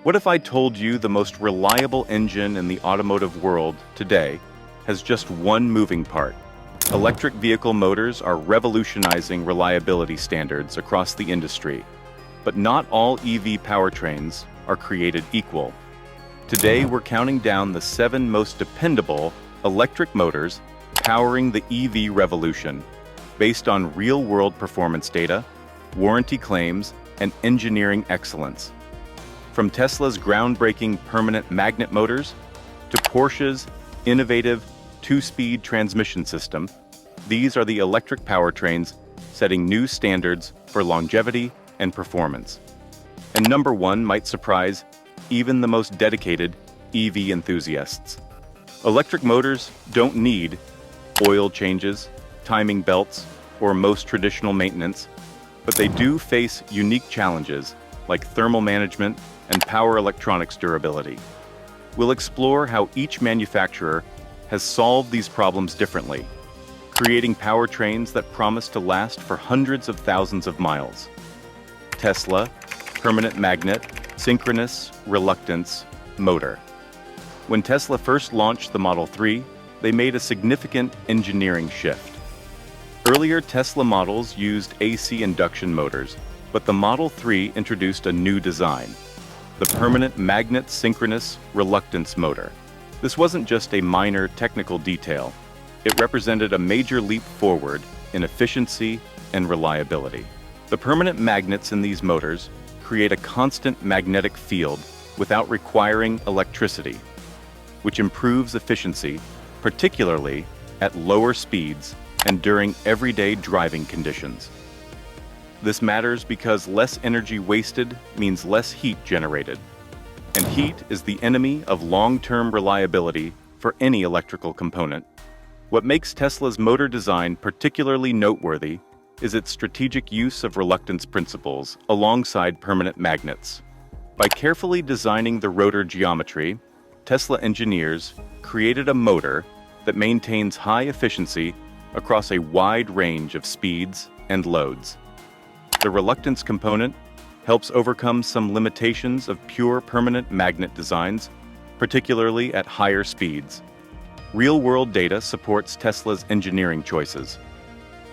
What if I told you the most reliable engine in the automotive world today has just one moving part? Electric vehicle motors are revolutionizing reliability standards across the industry, but not all EV powertrains are created equal. Today, we're counting down the 7 most dependable electric motors powering the EV revolution, based on real-world performance data, warranty claims, and engineering excellence. From Tesla's groundbreaking permanent magnet motors to Porsche's innovative 2-speed transmission system, these are the electric powertrains setting new standards for longevity and performance. And number 1 might surprise even the most dedicated EV enthusiasts. Electric motors don't need oil changes, timing belts, or most traditional maintenance, but they do face unique challenges like thermal management and power electronics durability. We'll explore how each manufacturer has solved these problems differently, creating powertrains that promise to last for hundreds of thousands of miles. Tesla, permanent magnet, synchronous reluctance motor. When Tesla first launched the Model 3, they made a significant engineering shift. Earlier Tesla models used AC induction motors, but the Model 3 introduced a new design, the permanent magnet synchronous reluctance motor. This wasn't just a minor technical detail. It represented a major leap forward in efficiency and reliability. The permanent magnets in these motors create a constant magnetic field without requiring electricity, which improves efficiency, particularly at lower speeds and during everyday driving conditions. This matters because less energy wasted means less heat generated, and heat is the enemy of long-term reliability for any electrical component. What makes Tesla's motor design particularly noteworthy is its strategic use of reluctance principles alongside permanent magnets. By carefully designing the rotor geometry, Tesla engineers created a motor that maintains high efficiency across a wide range of speeds and loads. The reluctance component helps overcome some limitations of pure permanent magnet designs, particularly at higher speeds. Real-world data supports Tesla's engineering choices.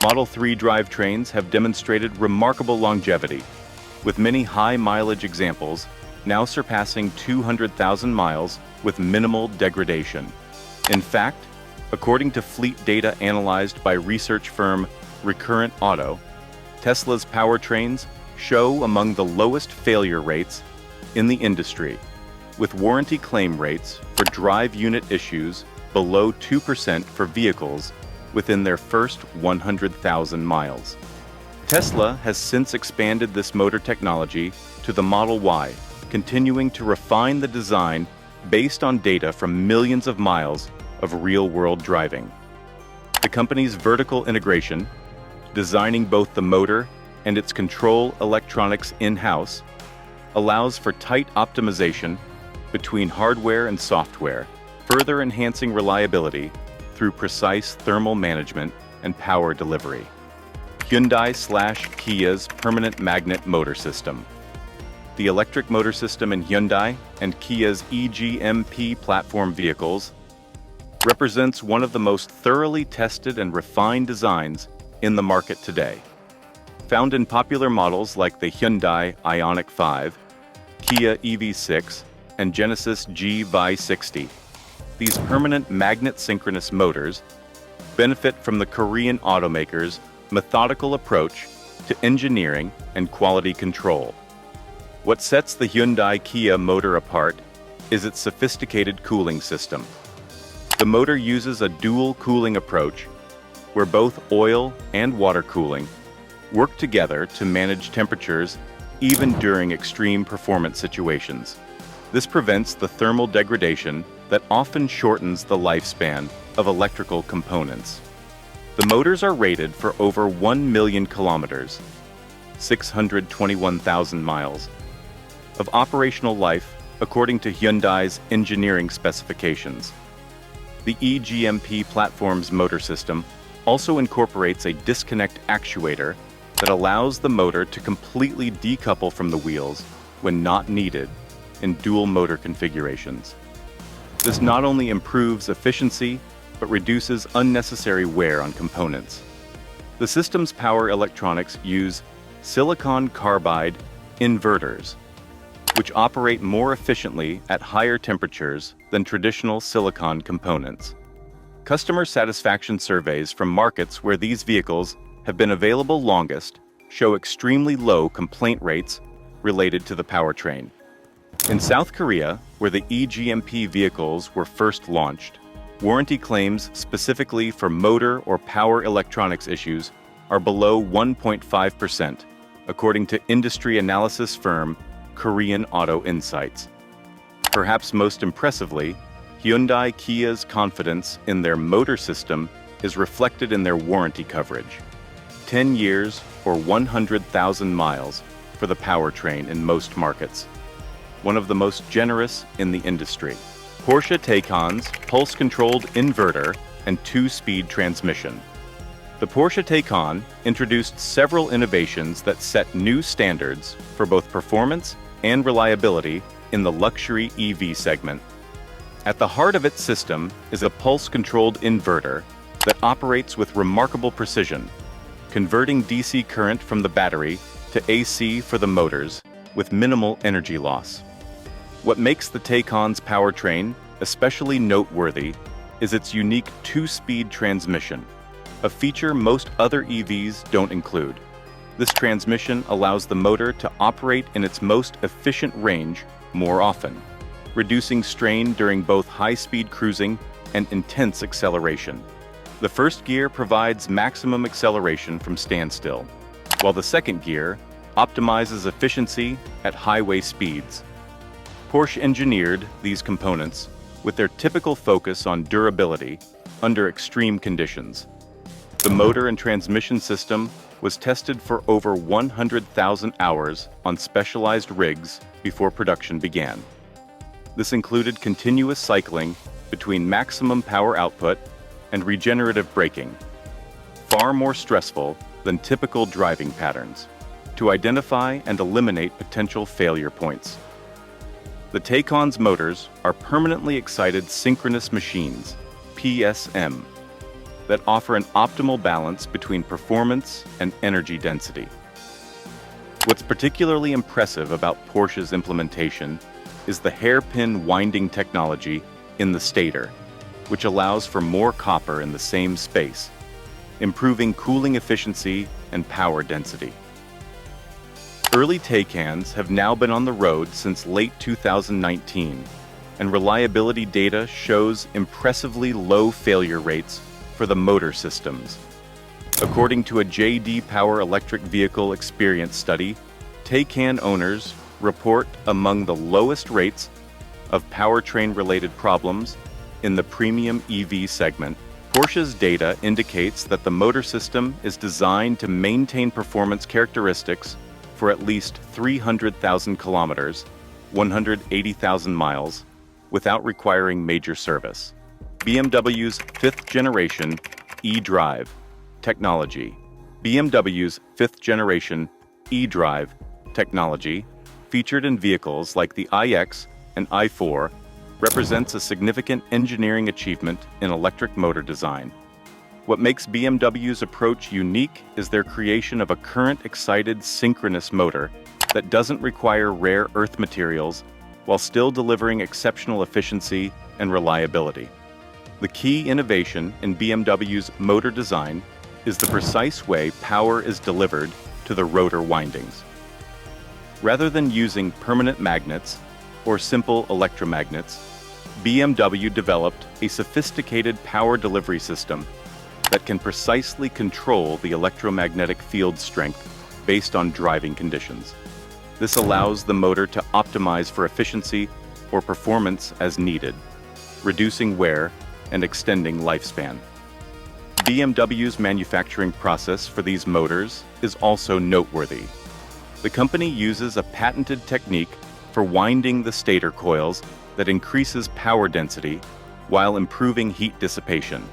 Model 3 drivetrains have demonstrated remarkable longevity, with many high-mileage examples now surpassing 200,000 miles with minimal degradation. In fact, according to fleet data analyzed by research firm Recurrent Auto, Tesla's powertrains show among the lowest failure rates in the industry, with warranty claim rates for drive unit issues below 2% for vehicles within their first 100,000 miles. Tesla has since expanded this motor technology to the Model Y, continuing to refine the design based on data from millions of miles of real-world driving. The company's vertical integration, designing both the motor and its control electronics in-house, allows for tight optimization between hardware and software, further enhancing reliability through precise thermal management and power delivery. Hyundai/Kia's permanent magnet motor system. The electric motor system in Hyundai and Kia's E-GMP platform vehicles represents one of the most thoroughly tested and refined designs in the market today. Found in popular models like the Hyundai Ioniq 5, Kia EV6, and Genesis G60, these permanent magnet synchronous motors benefit from the Korean automaker's methodical approach to engineering and quality control. What sets the Hyundai Kia motor apart is its sophisticated cooling system. The motor uses a dual cooling approach where both oil and water cooling work together to manage temperatures even during extreme performance situations. This prevents the thermal degradation that often shortens the lifespan of electrical components. The motors are rated for over 1 million kilometers, 621,000 miles, of operational life according to Hyundai's engineering specifications. The E-GMP platform's motor system also incorporates a disconnect actuator that allows the motor to completely decouple from the wheels when not needed, in dual motor configurations. This not only improves efficiency, but reduces unnecessary wear on components. The system's power electronics use silicon carbide inverters, which operate more efficiently at higher temperatures than traditional silicon components. Customer satisfaction surveys from markets where these vehicles have been available longest show extremely low complaint rates related to the powertrain. In South Korea, where the E-GMP vehicles were first launched, warranty claims specifically for motor or power electronics issues are below 1.5%, according to industry analysis firm Korean Auto Insights. Perhaps most impressively, Hyundai Kia's confidence in their motor system is reflected in their warranty coverage. 10 years or 100,000 miles for the powertrain in most markets, one of the most generous in the industry. Porsche Taycan's pulse-controlled inverter and 2-speed transmission. The Porsche Taycan introduced several innovations that set new standards for both performance and reliability in the luxury EV segment. At the heart of its system is a pulse-controlled inverter that operates with remarkable precision, converting DC current from the battery to AC for the motors with minimal energy loss. What makes the Taycan's powertrain especially noteworthy is its unique 2-speed transmission, a feature most other EVs don't include. This transmission allows the motor to operate in its most efficient range more often, reducing strain during both high-speed cruising and intense acceleration. The first gear provides maximum acceleration from standstill, while the second gear optimizes efficiency at highway speeds. Porsche engineered these components with their typical focus on durability under extreme conditions. The motor and transmission system was tested for over 100,000 hours on specialized rigs before production began. This included continuous cycling between maximum power output and regenerative braking, far more stressful than typical driving patterns, to identify and eliminate potential failure points. The Taycan's motors are permanently excited synchronous machines, PSM, that offer an optimal balance between performance and energy density. What's particularly impressive about Porsche's implementation is the hairpin winding technology in the stator, which allows for more copper in the same space, improving cooling efficiency and power density. Early Taycans have now been on the road since late 2019, and reliability data shows impressively low failure rates for the motor systems. According to a J.D. Power electric vehicle experience study, Taycan owners report among the lowest rates of powertrain-related problems in the premium EV segment. Porsche's data indicates that the motor system is designed to maintain performance characteristics for at least 300,000 kilometers, 180,000 miles, without requiring major service. BMW's 5th generation eDrive technology. BMW's 5th generation eDrive technology, featured in vehicles like the iX and i4, represents a significant engineering achievement in electric motor design. What makes BMW's approach unique is their creation of a current-excited synchronous motor that doesn't require rare earth materials while still delivering exceptional efficiency and reliability. The key innovation in BMW's motor design is the precise way power is delivered to the rotor windings. Rather than using permanent magnets or simple electromagnets, BMW developed a sophisticated power delivery system that can precisely control the electromagnetic field strength based on driving conditions. This allows the motor to optimize for efficiency or performance as needed, reducing wear and extending lifespan. BMW's manufacturing process for these motors is also noteworthy. The company uses a patented technique for winding the stator coils that increases power density while improving heat dissipation.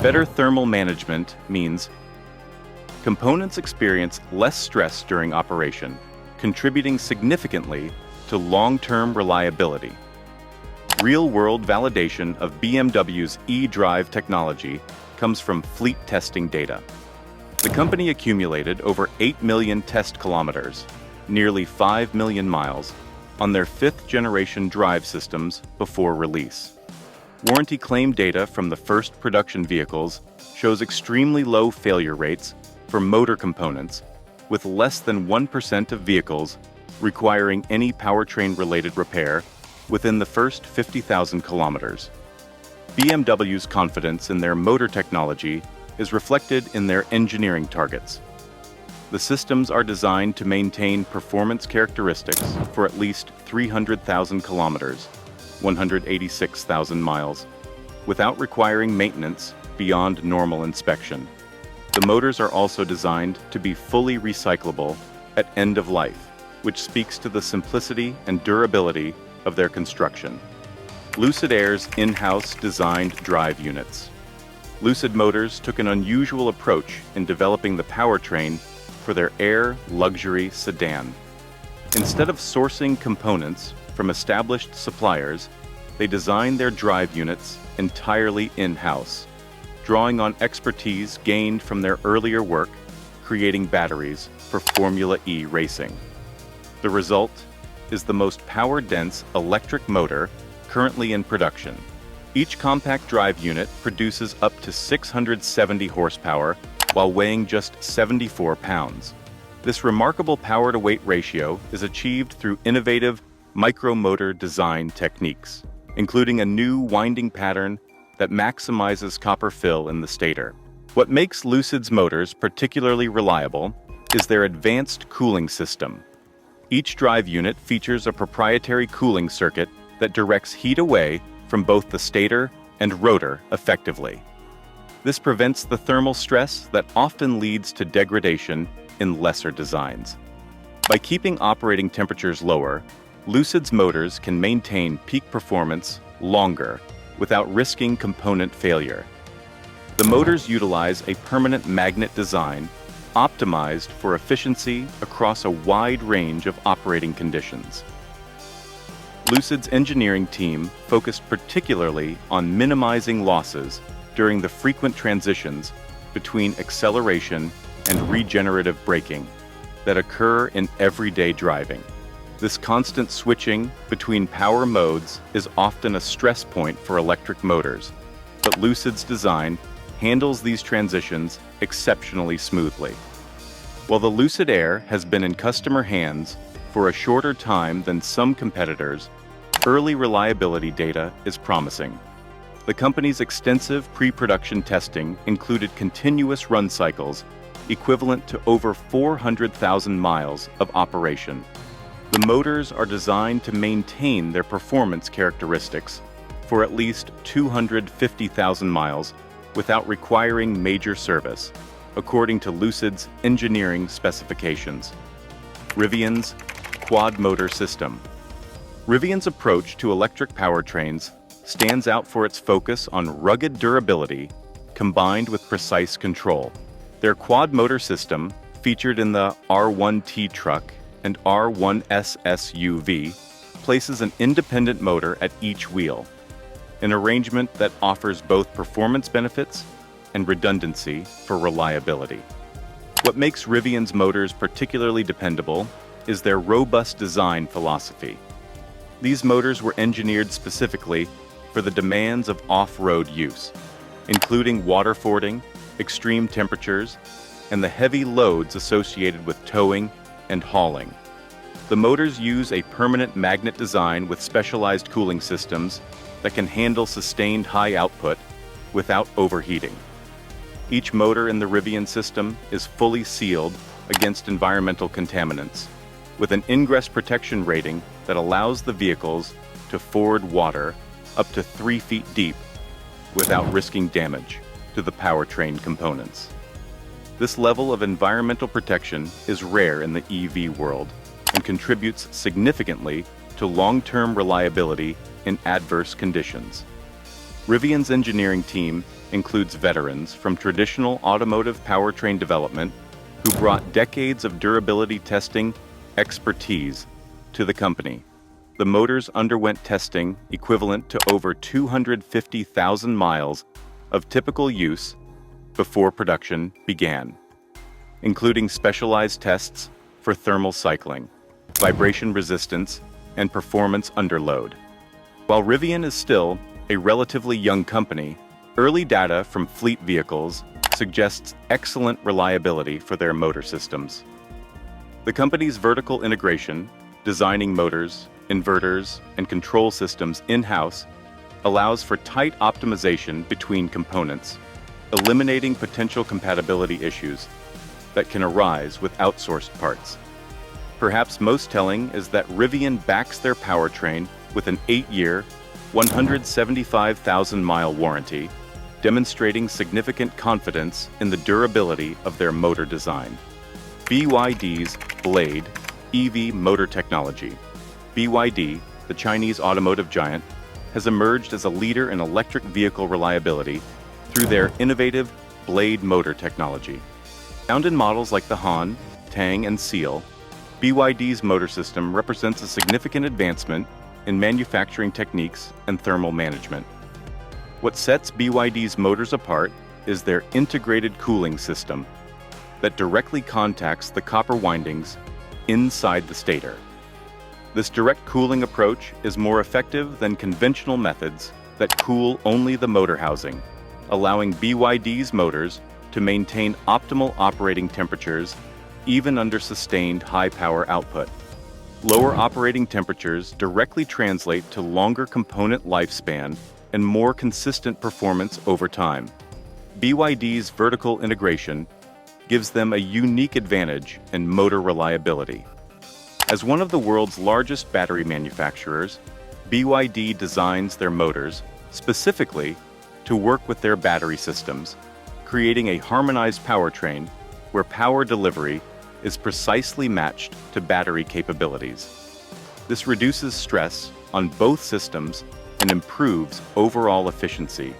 Better thermal management means components experience less stress during operation, contributing significantly to long-term reliability. Real-world validation of BMW's eDrive technology comes from fleet testing data. The company accumulated over 8 million test kilometers, nearly 5 million miles, on their fifth-generation drive systems before release. Warranty claim data from the first production vehicles shows extremely low failure rates for motor components, with less than 1% of vehicles requiring any powertrain-related repair within the first 50,000 kilometers. BMW's confidence in their motor technology is reflected in their engineering targets. The systems are designed to maintain performance characteristics for at least 300,000 kilometers, 186,000 miles, without requiring maintenance beyond normal inspection. The motors are also designed to be fully recyclable at end of life, which speaks to the simplicity and durability of their construction. Lucid Air's in-house designed drive units. Lucid Motors took an unusual approach in developing the powertrain for their Air luxury sedan. Instead of sourcing components from established suppliers, they designed their drive units entirely in-house, drawing on expertise gained from their earlier work creating batteries for Formula E racing. The result is the most power-dense electric motor currently in production. Each compact drive unit produces up to 670 horsepower while weighing just 74 pounds. This remarkable power-to-weight ratio is achieved through innovative micromotor design techniques, including a new winding pattern that maximizes copper fill in the stator. What makes Lucid's motors particularly reliable is their advanced cooling system. Each drive unit features a proprietary cooling circuit that directs heat away from both the stator and rotor effectively. This prevents the thermal stress that often leads to degradation in lesser designs. By keeping operating temperatures lower, Lucid's motors can maintain peak performance longer without risking component failure. The motors utilize a permanent magnet design optimized for efficiency across a wide range of operating conditions. Lucid's engineering team focused particularly on minimizing losses during the frequent transitions between acceleration and regenerative braking that occur in everyday driving. This constant switching between power modes is often a stress point for electric motors, but Lucid's design handles these transitions exceptionally smoothly. While the Lucid Air has been in customer hands for a shorter time than some competitors, early reliability data is promising. The company's extensive pre-production testing included continuous run cycles equivalent to over 400,000 miles of operation. The motors are designed to maintain their performance characteristics for at least 250,000 miles without requiring major service, according to Lucid's engineering specifications. Rivian's quad motor system. Rivian's approach to electric powertrains stands out for its focus on rugged durability combined with precise control. Their quad motor system, featured in the R1T truck and R1S SUV, places an independent motor at each wheel, an arrangement that offers both performance benefits and redundancy for reliability. What makes Rivian's motors particularly dependable is their robust design philosophy. These motors were engineered specifically for the demands of off-road use, including water fording, extreme temperatures, and the heavy loads associated with towing and hauling. The motors use a permanent magnet design with specialized cooling systems that can handle sustained high output without overheating. Each motor in the Rivian system is fully sealed against environmental contaminants, with an ingress protection rating that allows the vehicles to ford water up to 3 feet deep without risking damage to the powertrain components. This level of environmental protection is rare in the EV world and contributes significantly to long-term reliability in adverse conditions. Rivian's engineering team includes veterans from traditional automotive powertrain development who brought decades of durability testing expertise to the company. the motors underwent testing equivalent to over 250,000 miles of typical use before production began, including specialized tests for thermal cycling, vibration resistance, and performance under load. While Rivian is still a relatively young company, early data from fleet vehicles suggests excellent reliability for their motor systems. The company's vertical integration, designing motors, inverters, and control systems in-house, allows for tight optimization between components, eliminating potential compatibility issues that can arise with outsourced parts. Perhaps most telling is that Rivian backs their powertrain with an 8-year, 175,000-mile warranty, demonstrating significant confidence in the durability of their motor design. BYD's Blade EV motor technology. BYD, the Chinese automotive giant, has emerged as a leader in electric vehicle reliability through their innovative Blade motor technology. Found in models like the Han, Tang, and Seal, BYD's motor system represents a significant advancement in manufacturing techniques and thermal management. What sets BYD's motors apart is their integrated cooling system that directly contacts the copper windings inside the stator. This direct cooling approach is more effective than conventional methods that cool only the motor housing, allowing BYD's motors to maintain optimal operating temperatures even under sustained high-power output. Lower operating temperatures directly translate to longer component lifespan and more consistent performance over time. BYD's vertical integration gives them a unique advantage in motor reliability. As one of the world's largest battery manufacturers, BYD designs their motors specifically to work with their battery systems, creating a harmonized powertrain where power delivery is precisely matched to battery capabilities. This reduces stress on both systems and improves overall efficiency.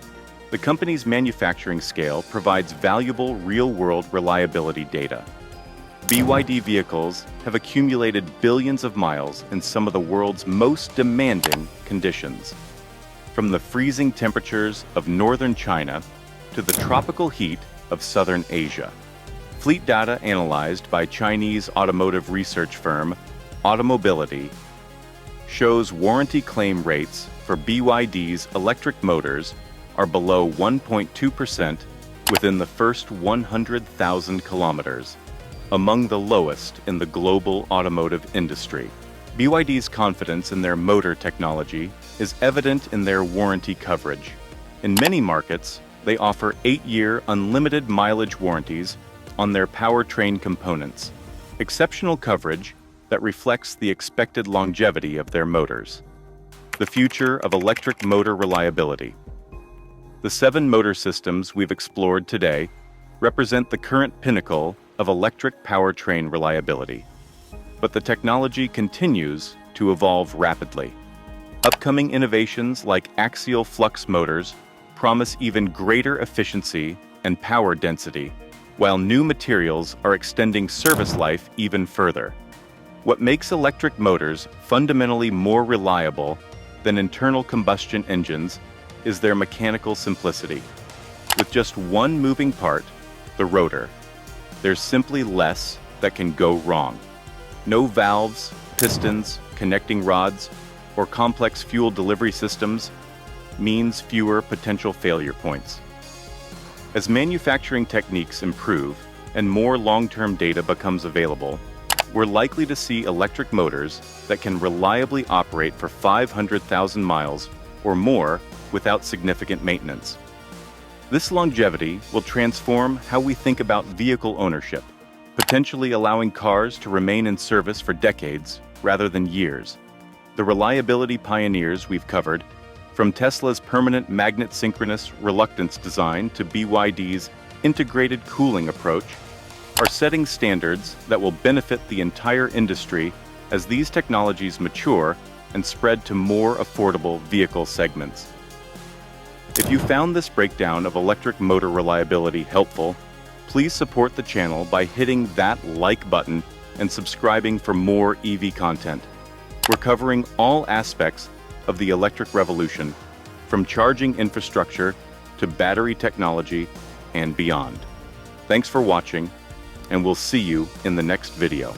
The company's manufacturing scale provides valuable real-world reliability data. BYD vehicles have accumulated billions of miles in some of the world's most demanding conditions. From the freezing temperatures of northern China to the tropical heat of southern Asia. Fleet data analyzed by Chinese automotive research firm Automobility shows warranty claim rates for BYD's electric motors are below 1.2% within the first 100,000 kilometers, among the lowest in the global automotive industry. BYD's confidence in their motor technology is evident in their warranty coverage. In many markets, they offer 8-year unlimited mileage warranties on their powertrain components, exceptional coverage that reflects the expected longevity of their motors. The future of electric motor reliability. The 7 motor systems we've explored today represent the current pinnacle of electric powertrain reliability. But the technology continues to evolve rapidly. Upcoming innovations like axial flux motors promise even greater efficiency and power density, while new materials are extending service life even further. What makes electric motors fundamentally more reliable than internal combustion engines is their mechanical simplicity. With just one moving part, the rotor, there's simply less that can go wrong. No valves, pistons, connecting rods, or complex fuel delivery systems means fewer potential failure points. As manufacturing techniques improve and more long-term data becomes available, we're likely to see electric motors that can reliably operate for 500,000 miles or more without significant maintenance. This longevity will transform how we think about vehicle ownership, potentially allowing cars to remain in service for decades rather than years. The reliability pioneers we've covered, from Tesla's permanent magnet synchronous reluctance design to BYD's integrated cooling approach, are setting standards that will benefit the entire industry as these technologies mature and spread to more affordable vehicle segments. If you found this breakdown of electric motor reliability helpful, please support the channel by hitting that like button and subscribing for more EV content. We're covering all aspects of the electric revolution, from charging infrastructure to battery technology and beyond. Thanks for watching, and we'll see you in the next video.